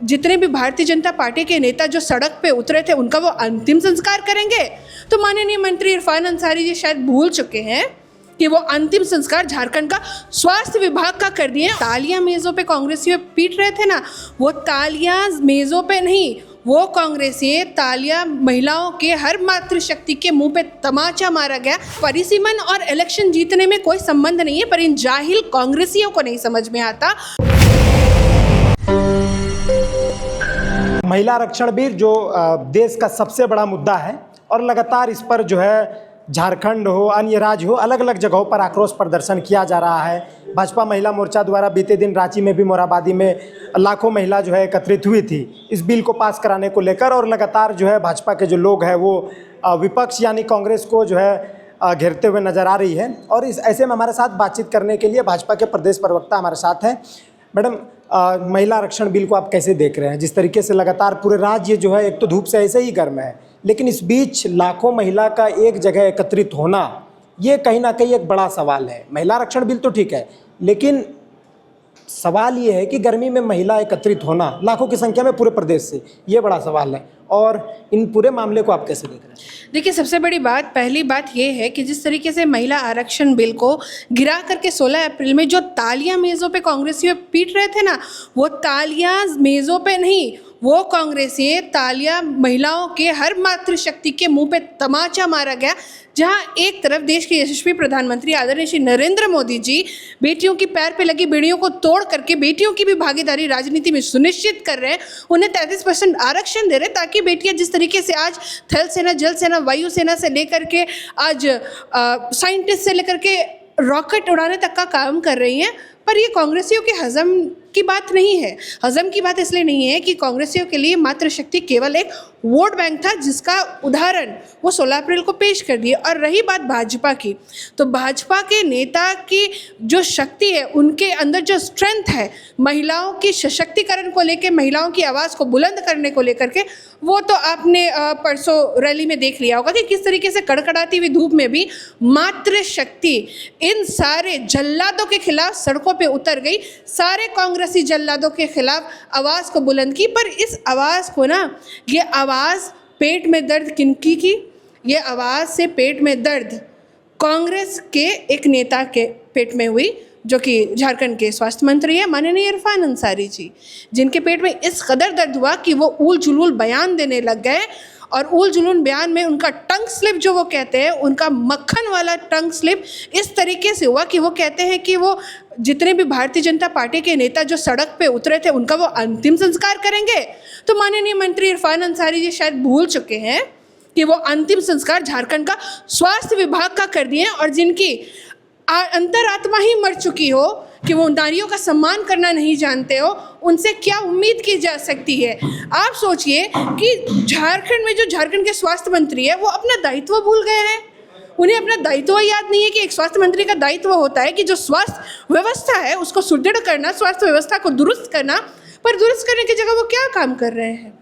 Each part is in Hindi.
जितने भी भारतीय जनता पार्टी के नेता जो सड़क पे उतरे थे उनका वो अंतिम संस्कार करेंगे। तो माननीय मंत्री इरफान अंसारी जी शायद भूल चुके हैं कि वो अंतिम संस्कार झारखंड का स्वास्थ्य विभाग का कर दिए। तालियां मेज़ों पे कांग्रेसी पीट रहे थे ना, वो तालियां मेज़ों पे नहीं, वो कांग्रेसी तालियां महिलाओं के हर मातृशक्ति के मुंह पे तमाचा मारा गया। परिसीमन और इलेक्शन जीतने में कोई संबंध नहीं है, पर इन जाहिल कांग्रेसियों को नहीं समझ में आता। महिला आरक्षण बिल जो देश का सबसे बड़ा मुद्दा है और लगातार इस पर जो है झारखंड हो, अन्य राज्य हो, अलग अलग जगहों पर आक्रोश प्रदर्शन किया जा रहा है। भाजपा महिला मोर्चा द्वारा बीते दिन रांची में भी मोरहाबादी में लाखों महिला जो है एकत्रित हुई थी इस बिल को पास कराने को लेकर, और लगातार जो है भाजपा के जो लोग हैं वो विपक्ष यानी कांग्रेस को जो है घेरते हुए नजर आ रही है। और इस ऐसे में हमारे साथ बातचीत करने के लिए भाजपा के प्रदेश प्रवक्ता हमारे साथ हैं। मैडम, महिला आरक्षण बिल को आप कैसे देख रहे हैं? जिस तरीके से लगातार पूरे राज्य जो है, एक तो धूप से ऐसे ही गर्म है, लेकिन इस बीच लाखों महिला का एक जगह एकत्रित होना, ये कहीं ना कहीं एक बड़ा सवाल है। महिला आरक्षण बिल तो ठीक है, लेकिन सवाल ये है कि गर्मी में महिला एकत्रित होना लाखों की संख्या में पूरे प्रदेश से, ये बड़ा सवाल है। और इन पूरे मामले को आप कैसे देख रहे हैं? देखिए, सबसे बड़ी बात, पहली बात ये है कि जिस तरीके से महिला आरक्षण बिल को गिरा करके 16 अप्रैल में जो तालियां मेज़ों पे कांग्रेसी पीट रहे थे ना, वो तालियां मेज़ों पे नहीं, वो कांग्रेसी तालियां महिलाओं के हर मातृशक्ति के मुंह पे तमाचा मारा गया। जहां एक तरफ देश के यशस्वी प्रधानमंत्री आदरणीय श्री नरेंद्र मोदी जी बेटियों की पैर पे लगी बेड़ियों को तोड़ करके बेटियों की भी भागीदारी राजनीति में सुनिश्चित कर रहे हैं, उन्हें 33% आरक्षण दे रहे हैं, ताकि बेटियां जिस तरीके से आज थल सेना, जल सेना, वायु सेना से लेकर के आज साइंटिस्ट से लेकर के रॉकेट उड़ाने तक का काम कर रही हैं। पर ये कांग्रेसियों के हजम की बात नहीं है। हजम की बात इसलिए नहीं है कि कांग्रेसियों के लिए मातृशक्ति केवल एक वोट बैंक था, जिसका उदाहरण वो 16 अप्रैल को पेश कर दिए। और रही बात भाजपा की, तो भाजपा के नेता की जो शक्ति है, उनके अंदर जो स्ट्रेंथ है, महिलाओं की सशक्तिकरण को लेकर, महिलाओं की आवाज़ को बुलंद करने को लेकर के, वो तो आपने परसों रैली में देख लिया होगा कि किस तरीके से कड़कड़ाती हुई धूप में भी मातृशक्ति इन सारे जल्लादों के खिलाफ सड़कों पे उतर गई, सारे कांग्रेसी जल्लादों के खिलाफ आवाज़ को बुलंद की। पर इस आवाज़ को ना, ये आवाज़ पेट में दर्द किनकी की? ये आवाज़ से पेट में दर्द कांग्रेस के एक नेता के पेट में हुई, जो कि झारखंड के स्वास्थ्य मंत्री है माननीय इरफान अंसारी जी, जिनके पेट में इस कदर दर्द हुआ कि वो उल जुलूल बयान देने लग गए। और उल जुलूल बयान में उनका टंग स्लिप जो वो कहते हैं, उनका मक्खन वाला टंग स्लिप इस तरीके से हुआ कि वो कहते हैं कि वो जितने भी भारतीय जनता पार्टी के नेता जो सड़क पे उतरे थे उनका वो अंतिम संस्कार करेंगे। तो माननीय मंत्री इरफान अंसारी जी शायद भूल चुके हैं कि वो अंतिम संस्कार झारखंड का स्वास्थ्य विभाग का कर दिए, और जिनकी अंतरात्मा ही मर चुकी हो कि वो नारियों का सम्मान करना नहीं जानते हो, उनसे क्या उम्मीद की जा सकती है? आप सोचिए कि झारखंड में जो झारखंड के स्वास्थ्य मंत्री है, वो अपना दायित्व भूल गए हैं। उन्हें अपना दायित्व याद नहीं है कि एक स्वास्थ्य मंत्री का दायित्व होता है कि जो स्वास्थ्य व्यवस्था है उसको सुदृढ़ करना, स्वास्थ्य व्यवस्था को दुरुस्त करना। पर दुरुस्त करने की जगह वो क्या काम कर रहे हैं?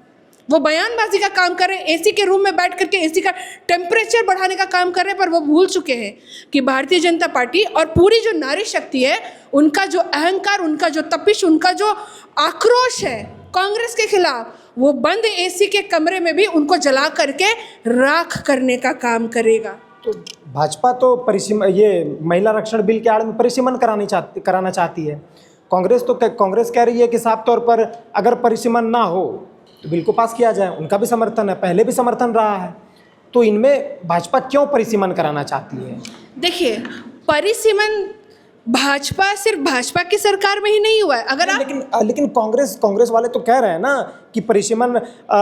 वो बयानबाजी का काम कर रहे हैं, एसी के रूम में बैठ करके एसी का टेम्परेचर बढ़ाने का काम कर रहे हैं। पर वो भूल चुके हैं कि भारतीय जनता पार्टी और पूरी जो नारी शक्ति है, उनका जो अहंकार, उनका जो तपिश, उनका जो आक्रोश है कांग्रेस के खिलाफ, वो बंद एसी के कमरे में भी उनको जला करके राख करने का काम करेगा। तो भाजपा तो ये महिला आरक्षण बिल के आड़ में परिसीमन कराना चाहती है। कांग्रेस कह रही है कि साफ तौर पर अगर परिसीमन ना हो तो बिल को पास किया जाए। उनका भी समर्थन है, पहले भी समर्थन रहा है। तो इनमें भाजपा क्यों परिसीमन कराना चाहती है? देखिए, परिसीमन भाजपा सिर्फ भाजपा की सरकार में ही नहीं हुआ है। अगर आप लेकिन कांग्रेस वाले तो कह रहे हैं ना कि परिसीमन,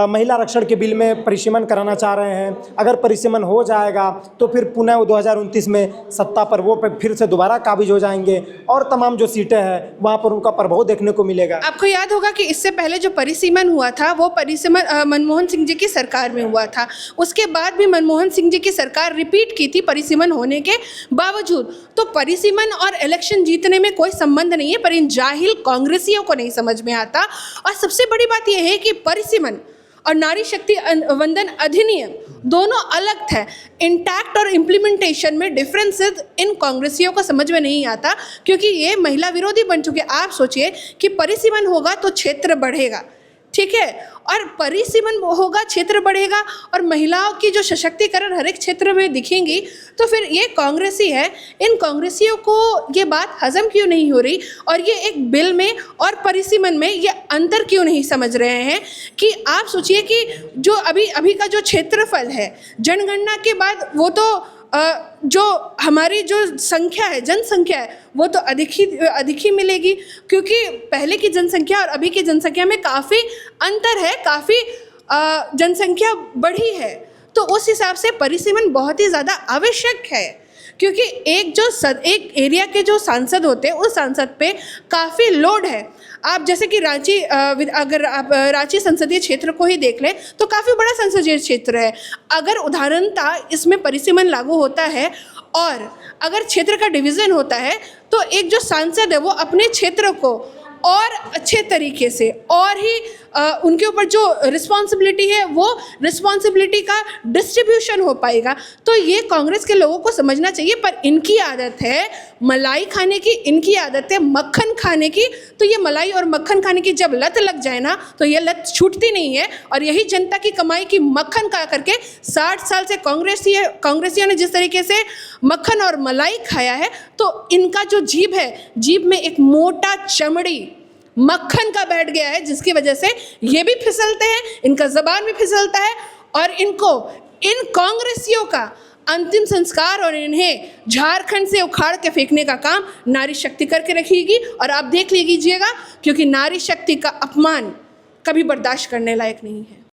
महिला आरक्षण के बिल में परिसीमन कराना चाह रहे हैं। अगर परिसीमन हो जाएगा तो फिर पुनः 2029 में सत्ता पर वो फिर से दोबारा काबिज हो जाएंगे और तमाम जो सीटें हैं वहाँ पर उनका प्रभाव देखने को मिलेगा। आपको याद होगा कि इससे पहले जो परिसीमन हुआ था, वो परिसीमन मनमोहन सिंह जी की सरकार में हुआ था। उसके बाद भी मनमोहन सिंह जी की सरकार रिपीट की थी परिसीमन होने के बावजूद। तो परिसीमन और इलेक्शन जीतने में कोई संबंध नहीं है, पर इन जाहिल कांग्रेसियों को नहीं समझ में आता। और सबसे बड़ी बात यह है कि परिसीमन और नारी शक्ति वंदन अधिनियम दोनों अलग थे। इंटैक्ट और इम्प्लीमेंटेशन में डिफरेंसेस इन कांग्रेसियों को समझ में नहीं आता, क्योंकि ये महिला विरोधी बन चुके। आप सोचिए कि परिसीमन होगा तो क्षेत्र बढ़ेगा, ठीक है, और परिसीमन होगा, क्षेत्र बढ़ेगा और महिलाओं की जो सशक्तिकरण हर एक क्षेत्र में दिखेंगी, तो फिर ये कांग्रेसी है, इन कांग्रेसियों को ये बात हजम क्यों नहीं हो रही और ये एक बिल में और परिसीमन में ये अंतर क्यों नहीं समझ रहे हैं कि आप सोचिए कि जो अभी का जो क्षेत्रफल है जनगणना के बाद, वो तो जो हमारी जो संख्या है, जनसंख्या है, वो तो अधिक ही मिलेगी, क्योंकि पहले की जनसंख्या और अभी की जनसंख्या में काफ़ी अंतर है, काफ़ी जनसंख्या बढ़ी है। तो उस हिसाब से परिसीमन बहुत ही ज़्यादा आवश्यक है, क्योंकि एक एरिया के जो सांसद होते हैं उस सांसद पे काफ़ी लोड है। आप जैसे कि रांची, अगर आप रांची संसदीय क्षेत्र को ही देख लें तो काफ़ी बड़ा संसदीय क्षेत्र है। अगर उदाहरणतः इसमें परिसीमन लागू होता है और अगर क्षेत्र का डिवीज़न होता है तो एक जो सांसद है वो अपने क्षेत्र को और अच्छे तरीके से और ही उनके ऊपर जो रिस्पॉन्सिबिलिटी है वो रिस्पॉन्सिबिलिटी का डिस्ट्रीब्यूशन हो पाएगा। तो ये कांग्रेस के लोगों को समझना चाहिए। पर इनकी आदत है मलाई खाने की, इनकी आदत है मक्खन खाने की। तो ये मलाई और मक्खन खाने की जब लत लग जाए ना तो ये लत छूटती नहीं है। और यही जनता की कमाई की मक्खन खा करके 60 साल से कांग्रेसियों ने जिस तरीके से मक्खन और मलाई खाया है, तो इनका जो जीभ है, जीभ में एक मोटा चमड़ी मक्खन का बैठ गया है, जिसकी वजह से ये भी फिसलते हैं, इनका ज़बान भी फिसलता है। और इनको, इन कांग्रेसियों का अंतिम संस्कार और इन्हें झारखंड से उखाड़ के फेंकने का काम नारी शक्ति करके रखेगी। और आप देख लीजिएगा, क्योंकि नारी शक्ति का अपमान कभी बर्दाश्त करने लायक नहीं है।